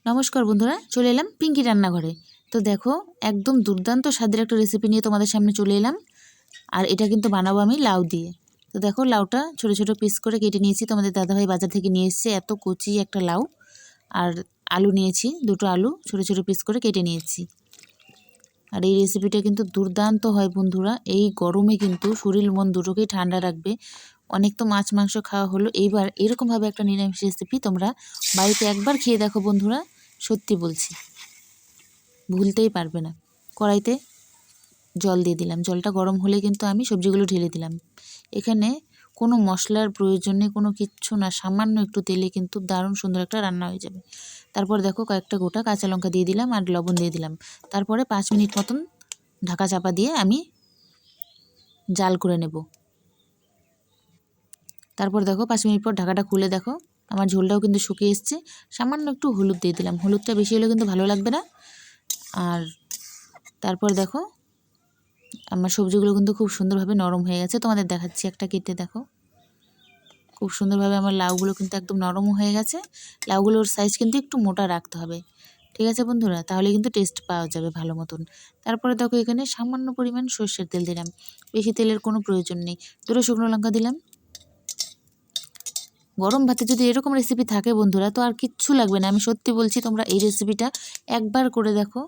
নমস্কার বন্ধুরা, চলে এলাম পিঙ্কি রান্নাঘরে। তো দেখো, একদম দুর্দান্ত স্বাদের একটা রেসিপি নিয়ে তোমাদের সামনে চলে এলাম। আর এটা কিন্তু বানাবো আমি লাউ দিয়ে। তো দেখো, লাউটা ছোট ছোট পিস করে কেটে নিয়েছি। তোমাদের দাদাভাই বাজার থেকে নিয়ে এসেছে এত কচি একটা লাউ। আর আলু নিয়েছি, দুটো আলু ছোট ছোট পিস করে কেটে নিয়েছি। আর এই রেসিপিটা কিন্তু দুর্দান্ত হয় বন্ধুরা। এই গরমে কিন্তু শরীর মন দুটোকেই ঠান্ডা রাখবে। অনেক তো মাছ মাংস খাওয়া হলো, এইবার এরকমভাবে একটা নিরামিষ রেসিপি তোমরা বাড়িতে একবার খেয়ে দেখো বন্ধুরা, সত্যি বলছি ভুলতেই পারবে না। কড়াইতে জল দিয়ে দিলাম, জলটা গরম হলে কিন্তু আমি সবজিগুলো ঢেলে দিলাম। এখানে কোনো মশলার প্রয়োজন নেই, কোনো কিচ্ছু না, সামান্য একটু তেলে কিন্তু দারুণ সুন্দর একটা রান্না হয়ে যাবে। তারপর দেখো, কয়েকটা গোটা কাঁচা লঙ্কা দিয়ে দিলাম আর লবণ দিয়ে দিলাম। তারপরে 5 মিনিট মতন ঢাকা চাপা দিয়ে আমি জাল করে নেব। তারপর দেখো 5 মিনিট পর ঢাকাটা খুলে দেখো, আমার ঝোলটাও কিন্তু শুকিয়ে এসছে। সামান্য একটু হলুদ দিয়ে দিলাম, হলুদটা বেশি হলে কিন্তু ভালো লাগবে না। আর তারপর দেখো, আমার সবজিগুলো কিন্তু খুব সুন্দরভাবে নরম হয়ে গেছে। তোমাদের দেখাচ্ছি একটা কেটে দেখো, খুব সুন্দরভাবে আমার লাউগুলো কিন্তু একদম নরম হয়ে গেছে। লাউগুলোর সাইজ কিন্তু একটু মোটা রাখতে হবে, ঠিক আছে বন্ধুরা, তাহলে কিন্তু টেস্ট পাওয়া যাবে ভালো মতন। তারপরে দেখো, এখানে সামান্য পরিমাণ সর্ষের তেল দিলাম, বেশি তেলের কোনো প্রয়োজন নেই। দুটো শুকনো লঙ্কা দিলাম। গরম ভাতে যদি এরকম রেসিপি থাকে বন্ধুরা, তো আর কিচ্ছু লাগবে না। আমি সত্যি বলছি, তোমরা এই রেসিপিটা একবার করে দেখো।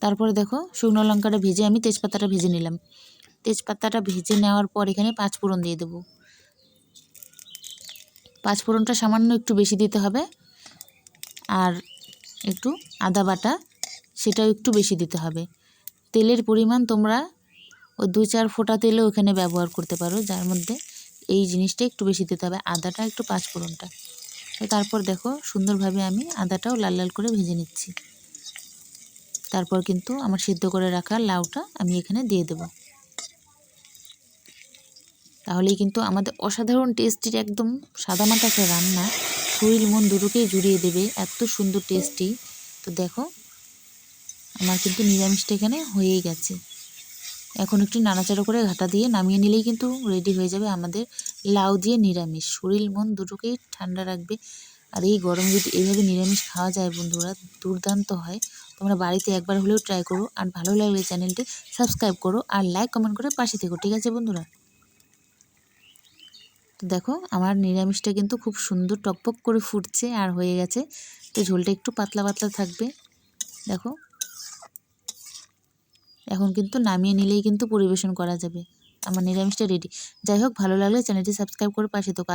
তারপরে দেখো, শুকনো লঙ্কাটা ভেজে আমি তেজপাতাটা ভেজে নিলাম। তেজপাতাটা ভেজে নেওয়ার পর এখানে 5 ফোড়ন দিয়ে দেবো। 5 ফোড়নটা সামান্য একটু বেশি দিতে হবে। আর একটু আদা বাটা, সেটাও একটু বেশি দিতে হবে। তেলের পরিমাণ তোমরা ওই 2-4 ফোঁটা তেলও এখানে ব্যবহার করতে পারো, যার মধ্যে এই জিনিসটা একটু বেশি দিতে হবে, আদাটা একটু 5 ফোড়নটা। তো তারপর দেখো, সুন্দরভাবে আমি আদাটাও লাল লাল করে ভেজে নিচ্ছি। তারপর কিন্তু আমার সিদ্ধ করে রাখা লাউটা আমি এখানে দিয়ে দেব। তাহলেই কিন্তু আমাদের অসাধারণ টেস্টির একদম সাদামাটা একটা রান্না শরীর মন দুটোকেই জুড়িয়ে দেবে, এত সুন্দর টেস্টি। তো দেখো, আমার কিন্তু নিরামিষটা এখানে হয়েই গেছে। এখন একটু নাড়াচাড়া করে ঘাটা দিয়ে নামিয়ে নিলেই কিন্তু রেডি হয়ে যাবে আমাদের লাউ দিয়ে নিরামিষ। শরীর মন দুটোকেই ঠান্ডা রাখবে। আর এই গরমে যদি এইভাবে নিরামিষ খাওয়া যায় বন্ধুরা, দুর্দান্ত হয়। তোমরা বাড়িতে একবার হলেও ট্রাই করো। আর ভালো লাগলে চ্যানেলটি সাবস্ক্রাইব করো আর লাইক কমেন্ট করে পাশে থেকো, ঠিক আছে বন্ধুরা। তো দেখো, আমার নিরামিষটা কিন্তু খুব সুন্দর টকপক করে ফুটছে আর হয়ে গেছে। তো ঝোলটা একটু পাতলা পাতলা থাকবে। দেখো, এখন কিন্তু নামিয়ে নিলেই কিন্তু পরিবেশন করা যাবে। আমার নিরামিষটা রেডি। যাই হোক, ভালো লাগলে চ্যানেলটি সাবস্ক্রাইব করে পাশে থেকো।